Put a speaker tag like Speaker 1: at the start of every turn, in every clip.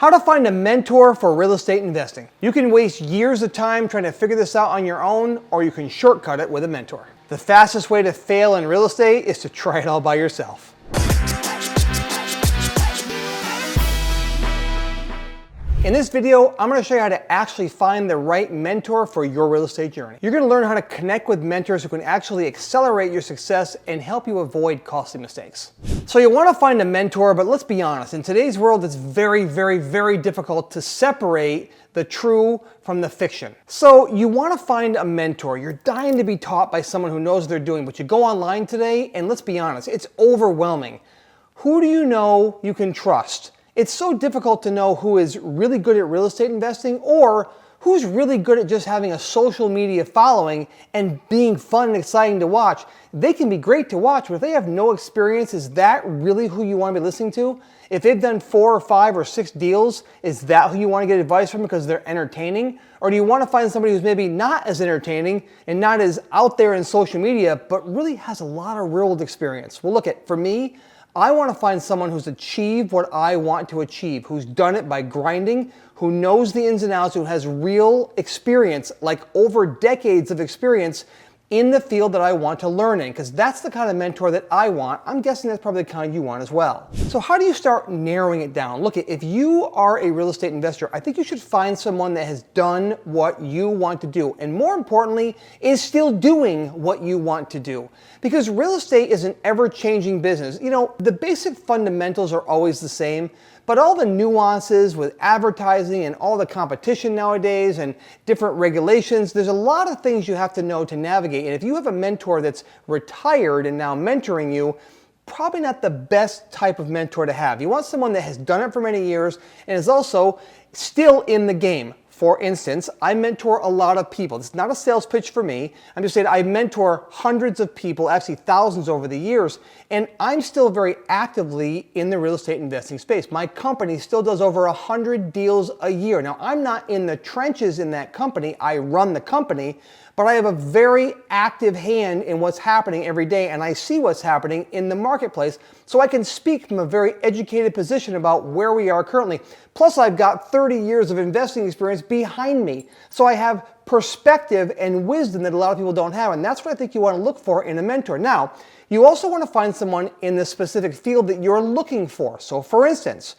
Speaker 1: How to find a mentor for real estate investing. You can waste years of time trying to figure this out on your own, or you can shortcut it with a mentor. The fastest way to fail in real estate is to try it all by yourself. In this video, I'm going to show you how to actually find the right mentor for your real estate journey. You're going to learn how to connect with mentors who can actually accelerate your success and help you avoid costly mistakes. So you want to find a mentor, but let's be honest, in today's world, it's very difficult to separate the true from the fiction. So you want to find a mentor. You're dying to be taught by someone who knows what they're doing, but you go online today and let's be honest, it's overwhelming. Who do you know you can trust? It's so difficult to know who is really good at real estate investing or who's really good at just having a social media following and being fun and exciting to watch. They can be great to watch, but if they have no experience, is that really who you want to be listening to? If they've done 4 or 5 or 6 deals, is that who you want to get advice from because they're entertaining? Or do you want to find somebody who's maybe not as entertaining and not as out there in social media, but really has a lot of real world experience? Well, look, for me, I want to find someone who's achieved what I want to achieve, who's done it by grinding, who knows the ins and outs, who has real experience, like over decades of experience in the field that I want to learn in, because that's the kind of mentor that I want. I'm guessing that's probably the kind you want as well. So how do you start narrowing it down? Look, if you are a real estate investor, I think you should find someone that has done what you want to do, and more importantly, is still doing what you want to do. Because real estate is an ever-changing business. You know, the basic fundamentals are always the same, but all the nuances with advertising and all the competition nowadays and different regulations, there's a lot of things you have to know to navigate. And if you have a mentor that's retired and now mentoring you, probably not the best type of mentor to have. You want someone that has done it for many years and is also still in the game. For instance, I mentor a lot of people. It's not a sales pitch for me. I'm just saying I mentor hundreds of people, actually thousands over the years, and I'm still very actively in the real estate investing space. My company still does over 100 deals a year. Now, I'm not in the trenches in that company. I run the company, but I have a very active hand in what's happening every day, and I see what's happening in the marketplace, so I can speak from a very educated position about where we are currently. Plus, I've got 30 years of investing experience behind me, so I have perspective and wisdom that a lot of people don't have, and that's what I think you want to look for in a mentor. Now, you also want to find someone in the specific field that you're looking for. So, for instance,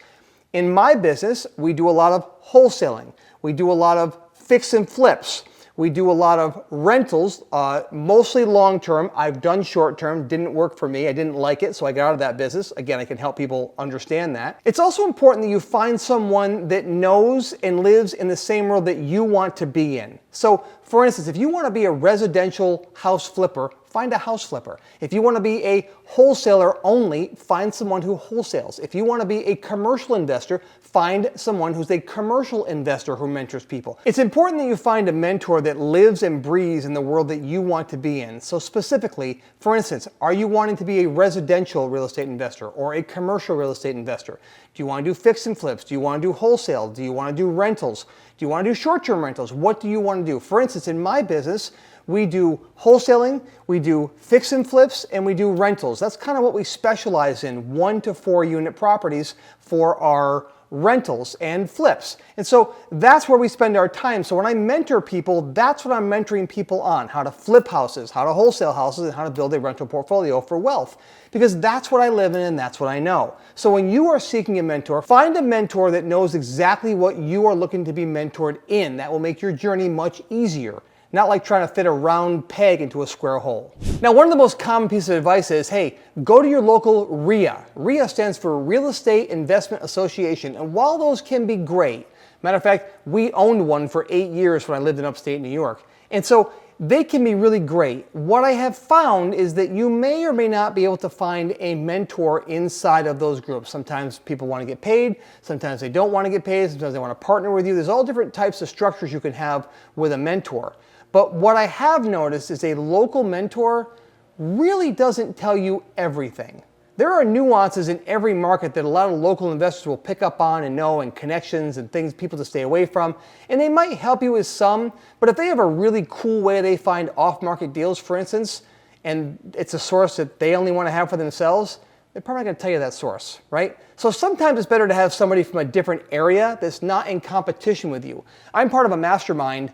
Speaker 1: in my business, we do a lot of wholesaling. We do a lot of fix and flips. We do a lot of rentals, mostly long-term. I've done short-term, didn't work for me. I didn't like it, so I got out of that business. Again, I can help people understand that. It's also important that you find someone that knows and lives in the same world that you want to be in. So, for instance, if you want to be a residential house flipper, find a house flipper. If you want to be a wholesaler only, find someone who wholesales. If you want to be a commercial investor, find someone who's a commercial investor who mentors people. It's important that you find a mentor that lives and breathes in the world that you want to be in. So specifically, for instance, are you wanting to be a residential real estate investor or a commercial real estate investor? Do you want to do fix and flips? Do you want to do wholesale? Do you want to do rentals? Do you want to do short-term rentals? What do you want to do? For instance, in my business, we do wholesaling, we do fix and flips, and we do rentals. That's kind of what we specialize in, 1 to 4 unit properties for our rentals and flips. And so that's where we spend our time. So when I mentor people, that's what I'm mentoring people on: how to flip houses, how to wholesale houses, and how to build a rental portfolio for wealth. Because that's what I live in and that's what I know. So when you are seeking a mentor, find a mentor that knows exactly what you are looking to be mentored in. That will make your journey much easier. Not like trying to fit a round peg into a square hole. Now, one of the most common pieces of advice is, hey, go to your local REIA. REIA stands for Real Estate Investment Association. And while those can be great, matter of fact, we owned one for 8 years when I lived in upstate New York. And so they can be really great. What I have found is that you may or may not be able to find a mentor inside of those groups. Sometimes people want to get paid, sometimes they don't want to get paid, sometimes they want to partner with you. There's all different types of structures you can have with a mentor. But what I have noticed is a local mentor really doesn't tell you everything. There are nuances in every market that a lot of local investors will pick up on and know, and connections and things people to stay away from. And they might help you with some, but if they have a really cool way they find off-market deals, for instance, and it's a source that they only want to have for themselves, they're probably not going to tell you that source, right? So sometimes it's better to have somebody from a different area that's not in competition with you. I'm part of a mastermind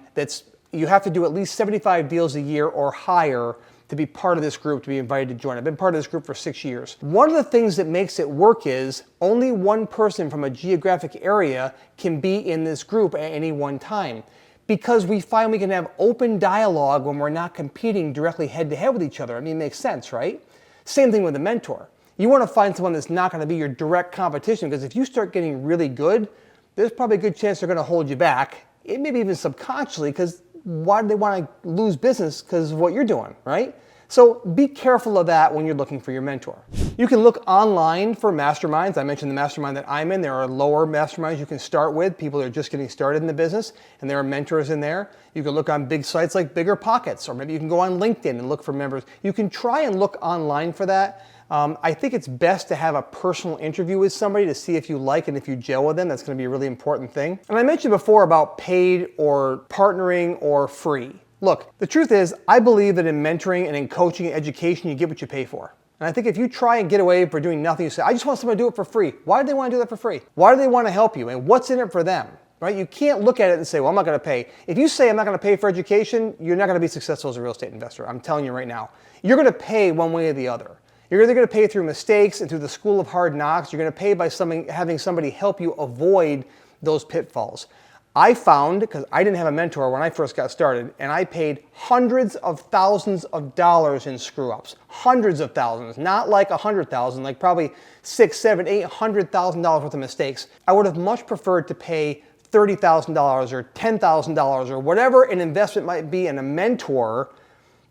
Speaker 1: you have to do at least 75 deals a year or higher to be part of this group, to be invited to join. I've been part of this group for 6 years. One of the things that makes it work is only one person from a geographic area can be in this group at any one time, because we find we can have open dialogue when we're not competing directly head to head with each other. I mean, it makes sense, right? Same thing with a mentor. You want to find someone that's not going to be your direct competition, because if you start getting really good, there's probably a good chance they're going to hold you back, maybe even subconsciously, because why do they want to lose business because of what you're doing, right? So be careful of that when you're looking for your mentor. You can look online for masterminds. I mentioned the mastermind that I'm in. There are lower masterminds you can start with, people that are just getting started in the business, and there are mentors in there. You can look on big sites like Bigger Pockets, or maybe you can go on LinkedIn and look for members. You can try and look online for that. I think it's best to have a personal interview with somebody to see if you like and if you gel with them. That's going to be a really important thing. And I mentioned before about paid or partnering or free. Look, the truth is, I believe that in mentoring and in coaching and education, you get what you pay for. And I think if you try and get away for doing nothing, you say, I just want someone to do it for free. Why do they want to do that for free? Why do they want to help you? And what's in it for them? Right? You can't look at it and say, well, I'm not going to pay. If you say I'm not going to pay for education, you're not going to be successful as a real estate investor. I'm telling you right now. You're going to pay one way or the other. You're either going to pay through mistakes and through the school of hard knocks. You're going to pay by having somebody help you avoid those pitfalls. I found, because I didn't have a mentor when I first got started, and I paid hundreds of thousands of dollars in screw-ups. Hundreds of thousands, not like 100,000, like probably $600,000, $700,000, $800,000 worth of mistakes. I would have much preferred to pay $30,000 or $10,000 or whatever an investment might be in a mentor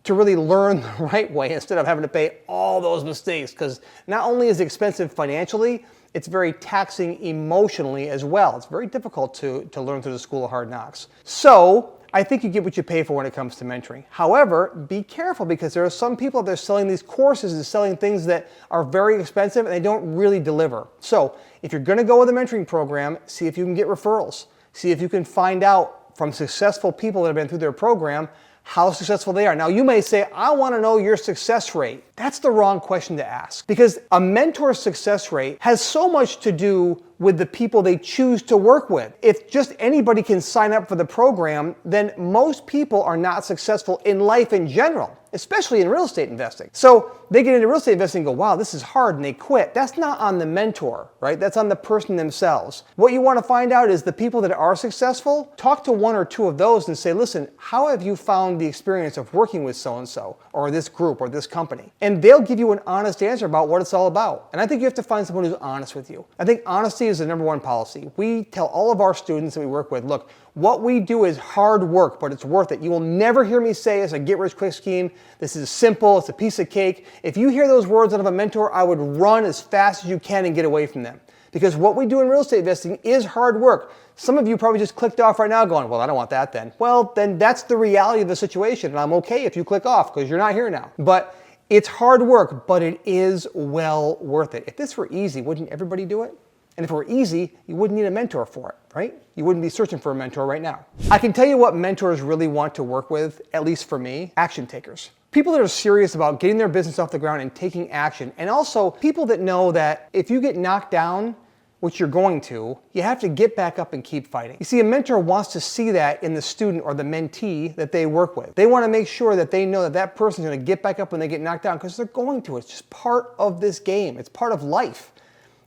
Speaker 1: to really learn the right way, instead of having to pay all those mistakes, because not only is it expensive financially, it's very taxing emotionally as well. It's very difficult to learn through the school of hard knocks. So I think you get what you pay for when it comes to mentoring. However, be careful, because there are some people that are selling these courses and selling things that are very expensive and they don't really deliver. So if you're going to go with a mentoring program, see if you can get referrals. See if you can find out from successful people that have been through their program how successful they are. Now, you may say, I want to know your success rate. That's the wrong question to ask, because a mentor's success rate has so much to do with the people they choose to work with. If just anybody can sign up for the program, then most people are not successful in life in general, especially in real estate investing. So they get into real estate investing and go, wow, this is hard, and they quit. That's not on the mentor, right? That's on the person themselves. What you want to find out is the people that are successful, talk to one or two of those and say, listen, how have you found the experience of working with so-and-so or this group or this company? And they'll give you an honest answer about what it's all about. And I think you have to find someone who's honest with you. I think honesty is the number one policy. We tell all of our students that we work with, look, what we do is hard work, but it's worth it. You will never hear me say it's a get-rich-quick scheme. This is simple. It's a piece of cake. If you hear those words out of a mentor, I would run as fast as you can and get away from them. Because what we do in real estate investing is hard work. Some of you probably just clicked off right now going, well, I don't want that then. Well, then that's the reality of the situation, and I'm okay if you click off because you're not here now. But it's hard work, but it is well worth it. If this were easy, wouldn't everybody do it? And if it were easy, you wouldn't need a mentor for it, right? You wouldn't be searching for a mentor right now. I can tell you what mentors really want to work with, at least for me, action takers. People that are serious about getting their business off the ground and taking action. And also people that know that if you get knocked down, which you're going to, you have to get back up and keep fighting. You see, a mentor wants to see that in the student or the mentee that they work with. They want to make sure that they know that that person's going to get back up when they get knocked down, because they're going to. It's just part of this game. It's part of life.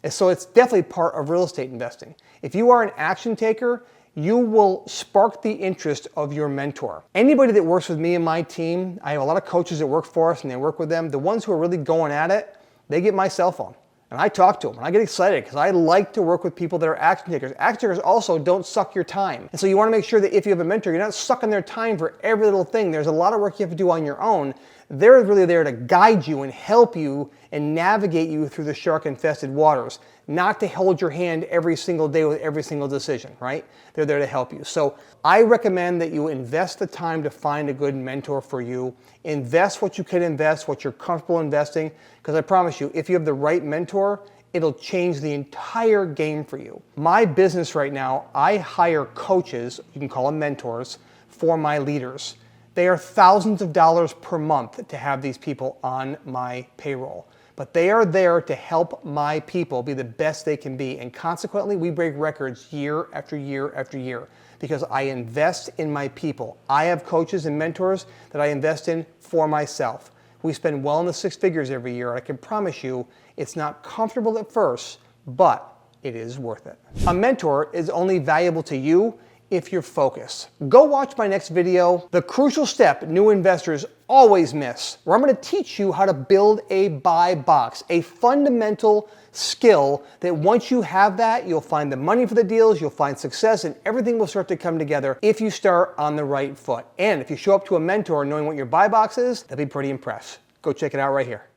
Speaker 1: And so it's definitely part of real estate investing. If you are an action taker, you will spark the interest of your mentor. Anybody that works with me and my team, I have a lot of coaches that work for us and they work with them. The ones who are really going at it, they get my cell phone. And I talk to them, and I get excited because I like to work with people that are action takers. Action takers also don't suck your time. And so you want to make sure that if you have a mentor, you're not sucking their time for every little thing. There's a lot of work you have to do on your own. They're really there to guide you and help you and navigate you through the shark-infested waters, not to hold your hand every single day with every single decision, right? They're there to help you. So I recommend that you invest the time to find a good mentor for you. Invest what you can invest, what you're comfortable investing, because I promise you, if you have the right mentor, it'll change the entire game for you. My business right now, I hire coaches, you can call them mentors, for my leaders. They are thousands of dollars per month to have these people on my payroll. but they are there to help my people be the best they can be. And consequently, we break records year after year after year because I invest in my people. I have coaches and mentors that I invest in for myself. We spend well in the six figures every year. I can promise you it's not comfortable at first, but it is worth it. A mentor is only valuable to you if you're focused. Go watch my next video, the crucial step new investors always miss, where I'm going to teach you how to build a buy box, a fundamental skill that once you have that, you'll find the money for the deals, you'll find success, and everything will start to come together if you start on the right foot. And if you show up to a mentor knowing what your buy box is, they'll be pretty impressed. Go check it out right here.